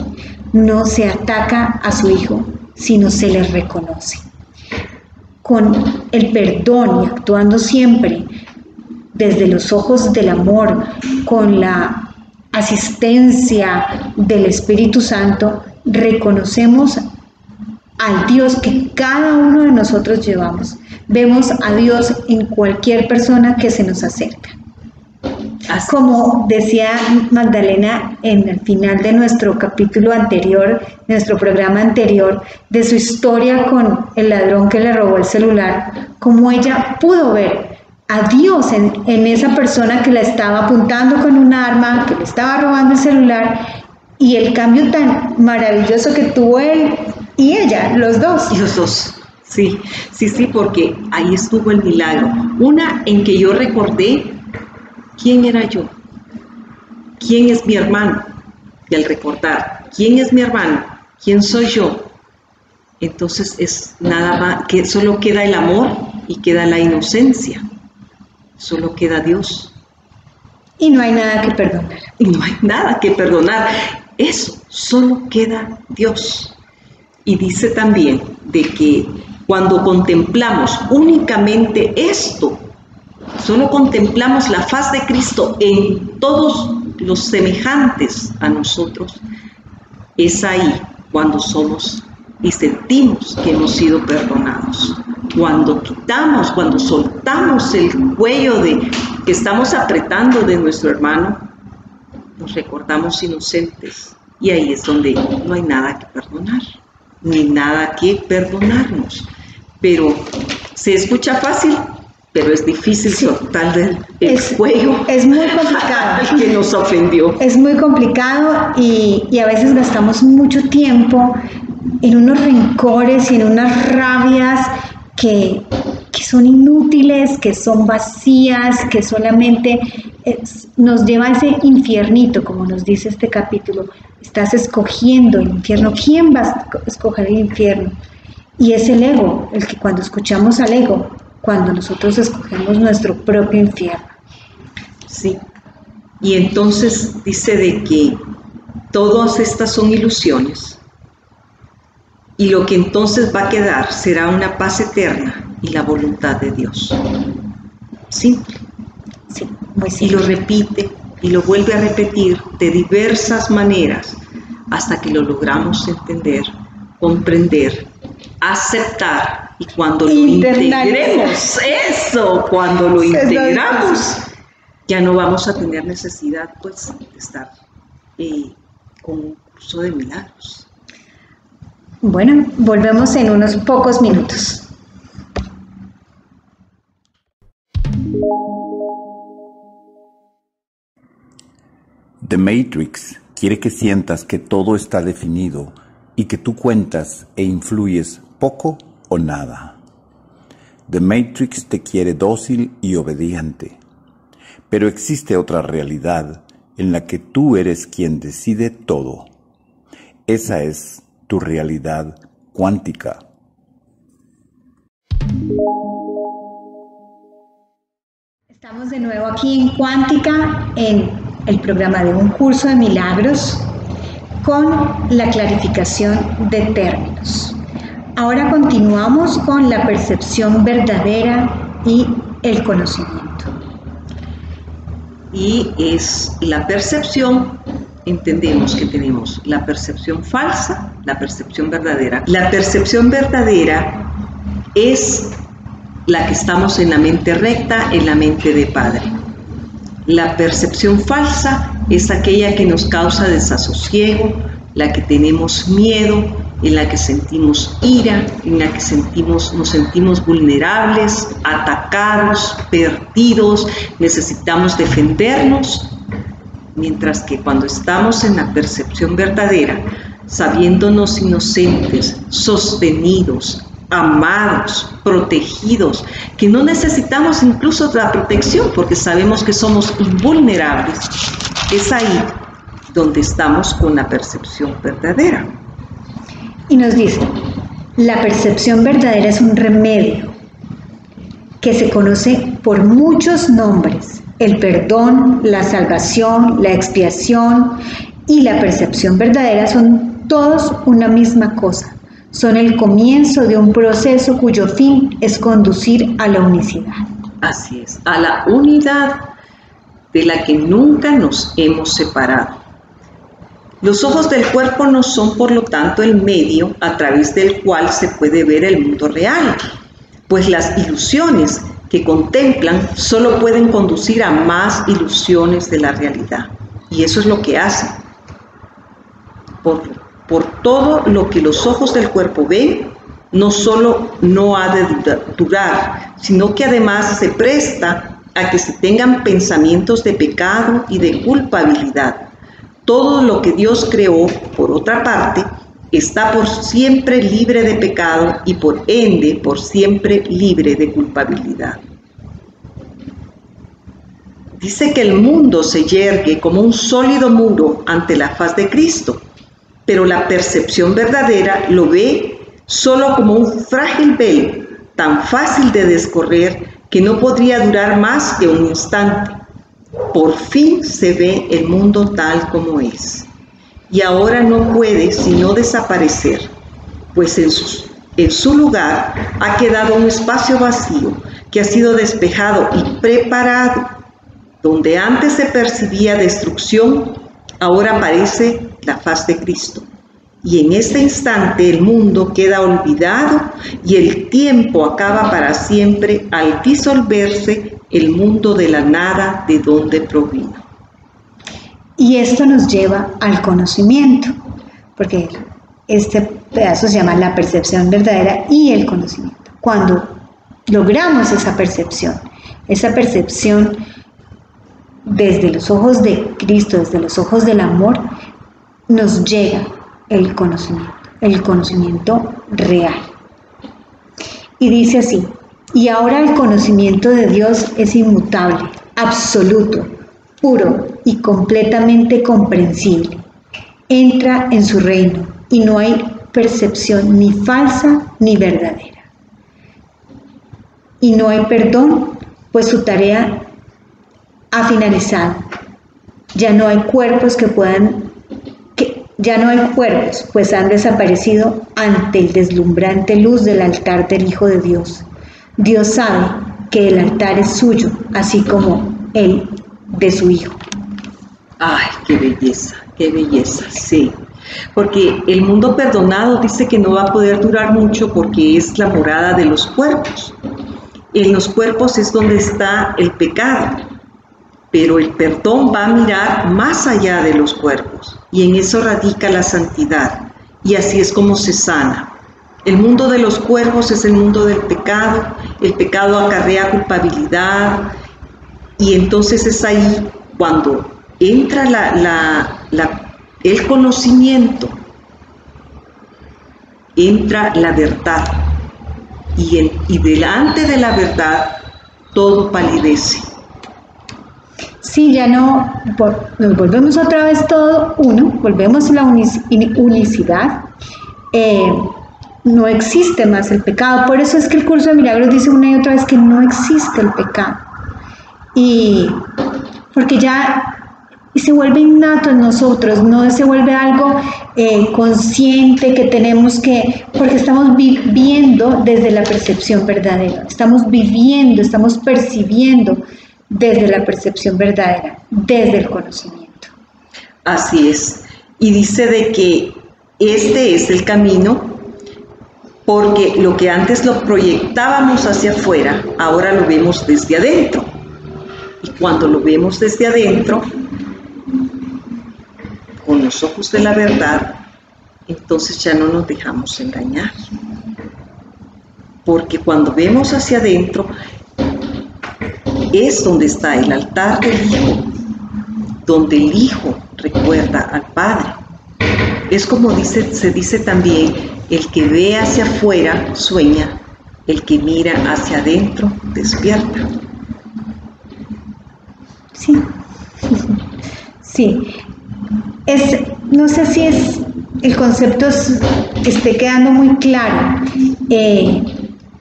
Speaker 1: No se ataca a su Hijo, sino se le reconoce. Con el perdón y actuando siempre desde los ojos del amor, con la asistencia del Espíritu Santo, reconocemos al Dios que cada uno de nosotros llevamos. Vemos a Dios en cualquier persona que se nos acerca. Como decía Magdalena en el final de nuestro capítulo anterior, de nuestro programa anterior, de su historia con el ladrón que le robó el celular, como ella pudo ver a Dios en esa persona que la estaba apuntando con un arma, que le estaba robando el celular, y el cambio tan maravilloso que tuvo él y ella, los dos.
Speaker 2: Los dos, sí, porque ahí estuvo el milagro. Una en que yo recordé quién era yo, quién es mi hermano, y al recordar quién es mi hermano, quién soy yo, entonces es nada más que solo queda el amor y queda la inocencia, solo queda Dios.
Speaker 1: Y no hay nada que perdonar.
Speaker 2: Y no hay nada que perdonar. Eso, solo queda Dios. Y dice también de que cuando contemplamos únicamente esto, solo contemplamos la faz de Cristo en todos los semejantes a nosotros, es ahí cuando somos y sentimos que hemos sido perdonados. Cuando quitamos, cuando soltamos el cuello que estamos apretando de nuestro hermano, nos recordamos inocentes. Y ahí es donde no hay nada que perdonar, ni nada que perdonarnos. Pero se escucha fácil, pero es difícil soltar el cuello.
Speaker 1: Es muy complicado.
Speaker 2: Al que nos ofendió.
Speaker 1: Es muy complicado y a veces gastamos mucho tiempo en unos rencores y en unas rabias que son inútiles, que son vacías, que solamente nos lleva a ese infiernito, como nos dice este capítulo. Estás escogiendo el infierno. ¿Quién va a escoger el infierno? Y es el ego, el que cuando escuchamos al ego, cuando nosotros escogemos nuestro propio infierno.
Speaker 2: Sí, y entonces dice de que todas estas son ilusiones, y lo que entonces va a quedar será una paz eterna y la voluntad de Dios. Simple.
Speaker 1: Sí, muy simple.
Speaker 2: Y lo repite y lo vuelve a repetir de diversas maneras hasta que lo logramos entender, comprender, aceptar, y cuando lo integremos, cuando lo integramos, ya no vamos a tener necesidad pues de estar con un curso de milagros.
Speaker 1: Bueno, volvemos en unos pocos minutos.
Speaker 3: The Matrix quiere que sientas que todo está definido y que tú cuentas e influyes poco o nada. The Matrix te quiere dócil y obediente, pero existe otra realidad en la que tú eres quien decide todo. Esa es tu realidad cuántica.
Speaker 1: Estamos de nuevo aquí en Cuántica, en el programa de un curso de milagros, con la clarificación de términos. Ahora continuamos con la percepción verdadera y el conocimiento.
Speaker 2: Y es la percepción, entendemos que tenemos la percepción falsa, la percepción verdadera. La percepción verdadera es la que estamos en la mente recta, en la mente de Padre. La percepción falsa es aquella que nos causa desasosiego, la que tenemos miedo, en la que sentimos ira, en la que nos sentimos vulnerables, atacados, perdidos, necesitamos defendernos, mientras que cuando estamos en la percepción verdadera, sabiéndonos inocentes, sostenidos, amados, protegidos, que no necesitamos incluso la protección porque sabemos que somos invulnerables, es ahí donde estamos con la percepción verdadera.
Speaker 1: Y nos dice, la percepción verdadera es un remedio que se conoce por muchos nombres: el perdón, la salvación, la expiación y la percepción verdadera son todos una misma cosa. Son el comienzo de un proceso cuyo fin es conducir a la unicidad.
Speaker 2: Así es, a la unidad de la que nunca nos hemos separado. Los ojos del cuerpo no son, por lo tanto, el medio a través del cual se puede ver el mundo real, pues las ilusiones que contemplan solo pueden conducir a más ilusiones de la realidad. Y eso es lo que hacen. Por todo lo que los ojos del cuerpo ven, no solo no ha de durar, sino que además se presta a que se tengan pensamientos de pecado y de culpabilidad. Todo lo que Dios creó, por otra parte, está por siempre libre de pecado y por ende por siempre libre de culpabilidad. Dice que el mundo se yergue como un sólido muro ante la faz de Cristo, pero la percepción verdadera lo ve solo como un frágil velo, tan fácil de descorrer que no podría durar más que un instante. Por fin se ve el mundo tal como es, y ahora no puede sino desaparecer, pues en su lugar ha quedado un espacio vacío que ha sido despejado y preparado. Donde antes se percibía destrucción, ahora aparece la faz de Cristo. Y en este instante el mundo queda olvidado y el tiempo acaba para siempre al disolverse el mundo de la nada de donde provino.
Speaker 1: Y esto nos lleva al conocimiento, porque este pedazo se llama la percepción verdadera y el conocimiento. Cuando logramos esa percepción desde los ojos de Cristo, desde los ojos del amor, nos llega el conocimiento real. Y dice así: y ahora el conocimiento de Dios es inmutable, absoluto, puro y completamente comprensible. Entra en su reino y no hay percepción ni falsa ni verdadera. Y no hay perdón, pues su tarea ha finalizado. Ya no hay cuerpos pues han desaparecido ante el deslumbrante luz del altar del Hijo de Dios. Dios sabe que el altar es suyo, así como él de su Hijo.
Speaker 2: ¡Ay, qué belleza! Sí, porque el mundo perdonado dice que no va a poder durar mucho porque es la morada de los cuerpos. En los cuerpos es donde está el pecado, pero el perdón va a mirar más allá de los cuerpos y en eso radica la santidad, y así es como se sana. El mundo de los cuerpos es el mundo del pecado, el pecado acarrea culpabilidad, y entonces es ahí cuando entra el conocimiento, entra la verdad, y delante de la verdad todo palidece.
Speaker 1: Sí, ya no, nos volvemos otra vez todo uno, volvemos a la unicidad. No existe más el pecado. Por eso es que el curso de milagros dice una y otra vez que no existe el pecado. Y porque ya se vuelve innato en nosotros, no se vuelve algo consciente que tenemos que, porque estamos viviendo desde la percepción verdadera, estamos viviendo, estamos percibiendo desde la percepción verdadera, desde el conocimiento.
Speaker 2: Así es. Y dice de que este es el camino porque lo que antes lo proyectábamos hacia afuera, ahora lo vemos desde adentro. Y cuando lo vemos desde adentro, con los ojos de la verdad, entonces ya no nos dejamos engañar. Porque cuando vemos hacia adentro, es donde está el altar del Hijo, donde el Hijo recuerda al Padre. Es como se dice también, el que ve hacia afuera sueña, el que mira hacia adentro despierta.
Speaker 1: Sí, sí. No sé si el concepto esté quedando muy claro.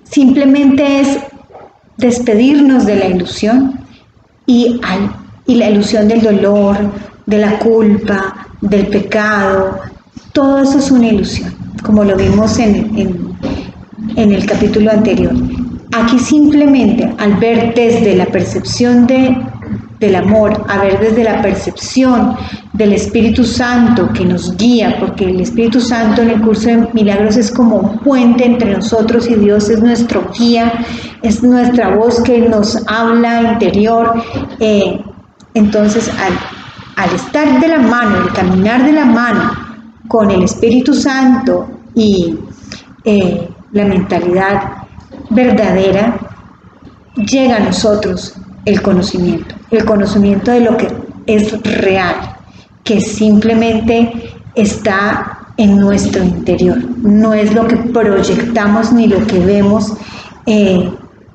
Speaker 1: Simplemente es despedirnos de la ilusión y la ilusión del dolor, de la culpa, del pecado. Todo eso es una ilusión, como lo vimos en el capítulo anterior. Aquí simplemente, al ver desde la percepción del amor, a ver desde la percepción del Espíritu Santo que nos guía, porque el Espíritu Santo en el curso de milagros es como un puente entre nosotros y Dios, es nuestro guía, es nuestra voz que nos habla interior. Entonces, al estar de la mano, al caminar de la mano con el Espíritu Santo y la mentalidad verdadera, llega a nosotros el conocimiento de lo que es real, que simplemente está en nuestro interior, no es lo que proyectamos ni lo que vemos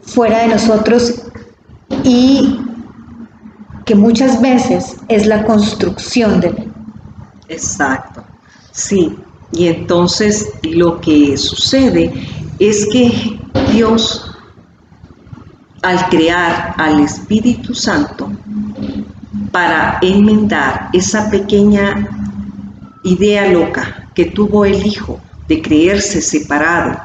Speaker 1: fuera de nosotros, y que muchas veces es la construcción de él.
Speaker 2: Exacto, sí. Y entonces lo que sucede es que Dios, al crear al Espíritu Santo para enmendar esa pequeña idea loca que tuvo el Hijo de creerse separado,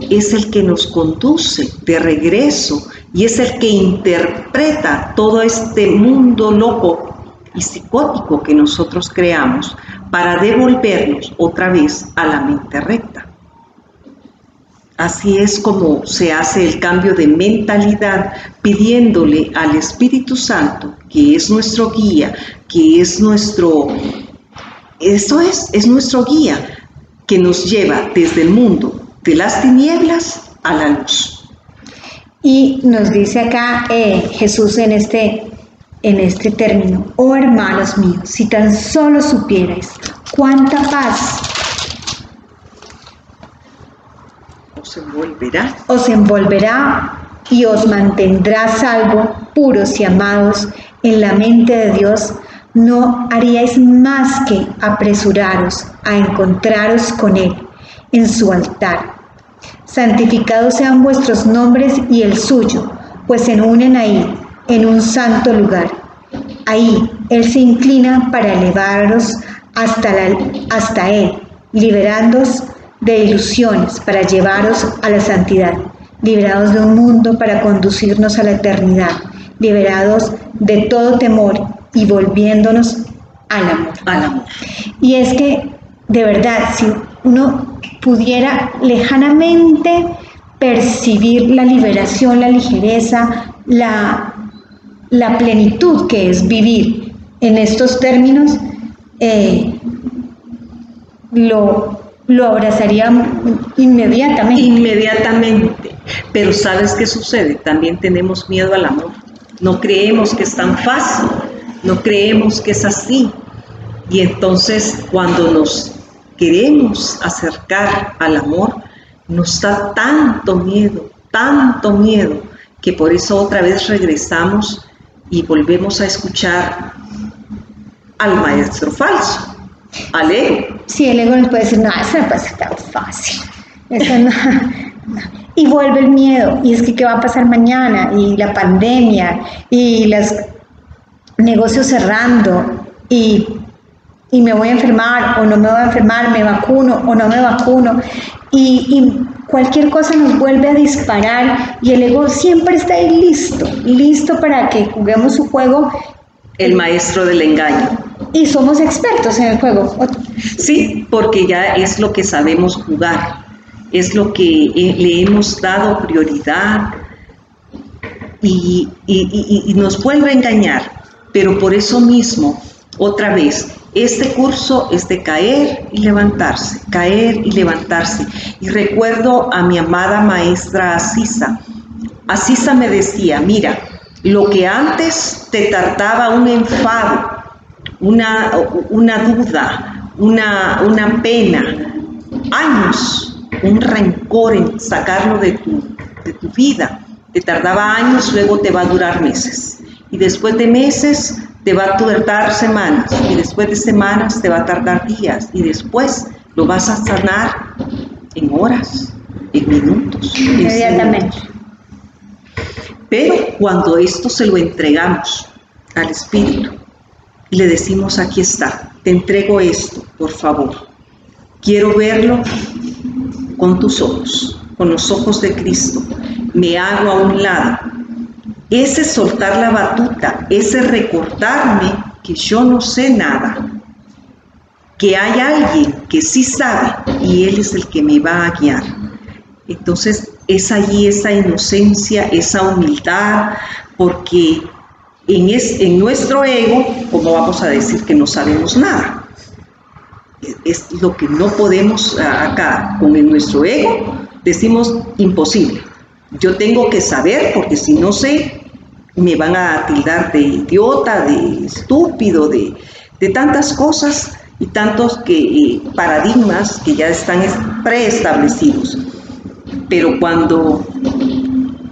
Speaker 2: es el que nos conduce de regreso y es el que interpreta todo este mundo loco y psicótico que nosotros creamos para devolvernos otra vez a la mente recta. Así es como se hace el cambio de mentalidad, pidiéndole al Espíritu Santo, que es nuestro guía, que es nuestro guía, que nos lleva desde el mundo de las tinieblas a la luz.
Speaker 1: Y nos dice acá Jesús en este término: oh hermanos míos, si tan solo supierais cuánta paz os envolverá y os mantendrá salvo, puros y amados en la mente de Dios, no haríais más que apresuraros a encontraros con Él en su altar. Santificados sean vuestros nombres y el suyo, pues se unen ahí, en un santo lugar. Ahí Él se inclina para elevaros hasta Él, liberándoos de ilusiones para llevaros a la santidad, liberados de un mundo para conducirnos a la eternidad, liberados de todo temor y volviéndonos al amor. Y es que, de verdad, si uno pudiera lejanamente percibir la liberación, la ligereza, la plenitud que es vivir en estos términos, lo abrazaría inmediatamente.
Speaker 2: Pero ¿sabes qué sucede? También tenemos miedo al amor. No creemos que es tan fácil, no creemos que es así. Y entonces cuando nos queremos acercar al amor, nos da tanto miedo, que por eso otra vez regresamos y volvemos a escuchar al maestro falso, al ego.
Speaker 1: Sí, el ego nos puede decir: no, eso no puede ser tan fácil, eso no. Y vuelve el miedo, y es que ¿qué va a pasar mañana? Y la pandemia, y los negocios cerrando, y me voy a enfermar o no me voy a enfermar, me vacuno o no me vacuno, y cualquier cosa nos vuelve a disparar, y el ego siempre está ahí listo para que juguemos su juego.
Speaker 2: El maestro del engaño.
Speaker 1: Y somos expertos en el juego.
Speaker 2: Sí, porque ya es lo que sabemos jugar. es lo que le hemos dado prioridad y nos vuelve a engañar. Pero por eso mismo, otra vez, este curso es de caer y levantarse, caer y levantarse. Y recuerdo a mi amada maestra Asisa. Asisa me decía, mira, lo que antes te tardaba un enfado, una duda, una pena, años, un rencor en sacarlo de tu vida, te tardaba años, luego te va a durar meses. Y después de meses te va a tardar semanas, y después de semanas te va a tardar días, y después lo vas a sanar en horas, en minutos.
Speaker 1: Inmediatamente.
Speaker 2: Pero cuando esto se lo entregamos al Espíritu y le decimos, aquí está, te entrego esto, por favor, quiero verlo con tus ojos, con los ojos de Cristo, me hago a un lado. Ese soltar la batuta, ese recordarme que yo no sé nada, que hay alguien que sí sabe y Él es el que me va a guiar. Entonces es allí esa inocencia, esa humildad, porque en nuestro ego, ¿cómo vamos a decir que no sabemos nada? Es lo que no podemos acá, con nuestro ego, decimos imposible. Yo tengo que saber, porque si no sé, me van a tildar de idiota, de estúpido, de tantas cosas y tantos paradigmas que ya están preestablecidos. Pero cuando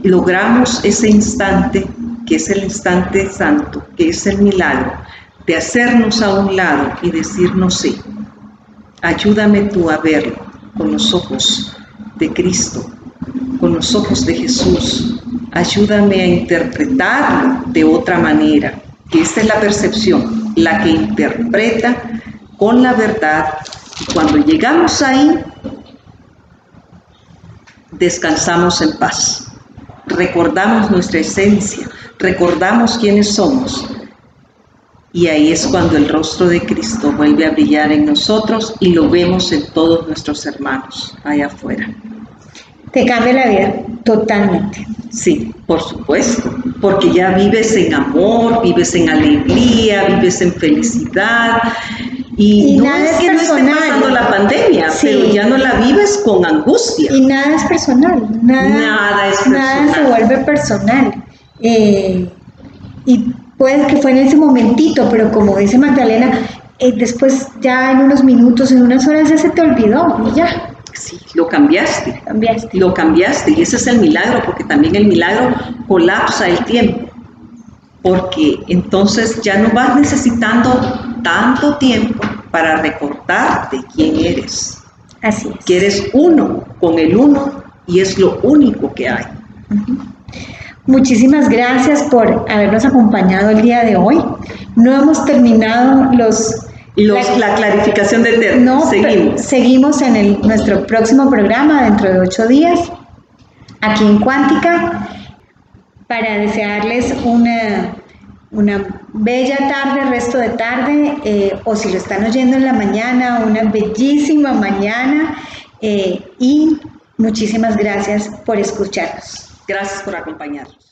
Speaker 2: logramos ese instante, que es el instante santo, que es el milagro, de hacernos a un lado y decir, no sé, ayúdame tú a verlo con los ojos de Cristo, con los ojos de Jesús, ayúdame a interpretarlo de otra manera, que esta es la percepción, la que interpreta con la verdad. Y cuando llegamos ahí, descansamos en paz, recordamos nuestra esencia, recordamos quiénes somos, y ahí es cuando el rostro de Cristo vuelve a brillar en nosotros y lo vemos en todos nuestros hermanos allá afuera.
Speaker 1: Te cambia la vida totalmente.
Speaker 2: Sí, por supuesto, porque ya vives en amor, vives en alegría, vives en felicidad. Y no
Speaker 1: nada
Speaker 2: es que
Speaker 1: personal.
Speaker 2: No esté pasando la pandemia,
Speaker 1: Sí.
Speaker 2: pero ya no la vives con angustia.
Speaker 1: Y nada es personal,
Speaker 2: Nada es personal.
Speaker 1: Nada se vuelve personal. Y puede que fue en ese momentito, pero como dice Magdalena, después ya en unos minutos, en unas horas ya se te olvidó y ya.
Speaker 2: Sí, lo cambiaste.
Speaker 1: Cambiaste.
Speaker 2: Lo cambiaste, y ese es el milagro, porque también el milagro colapsa el tiempo. Porque entonces ya no vas necesitando tanto tiempo para recordarte quién eres.
Speaker 1: Así es.
Speaker 2: Que eres uno con el uno y es lo único que hay.
Speaker 1: Muchísimas gracias por habernos acompañado el día de hoy. No hemos terminado
Speaker 2: la clarificación de términos.
Speaker 1: No, seguimos en nuestro próximo programa dentro de 8 días, aquí en Cuántica, para desearles una bella tarde, resto de tarde, o si lo están oyendo en la mañana, una bellísima mañana, y muchísimas gracias por escucharnos.
Speaker 2: Gracias por acompañarnos.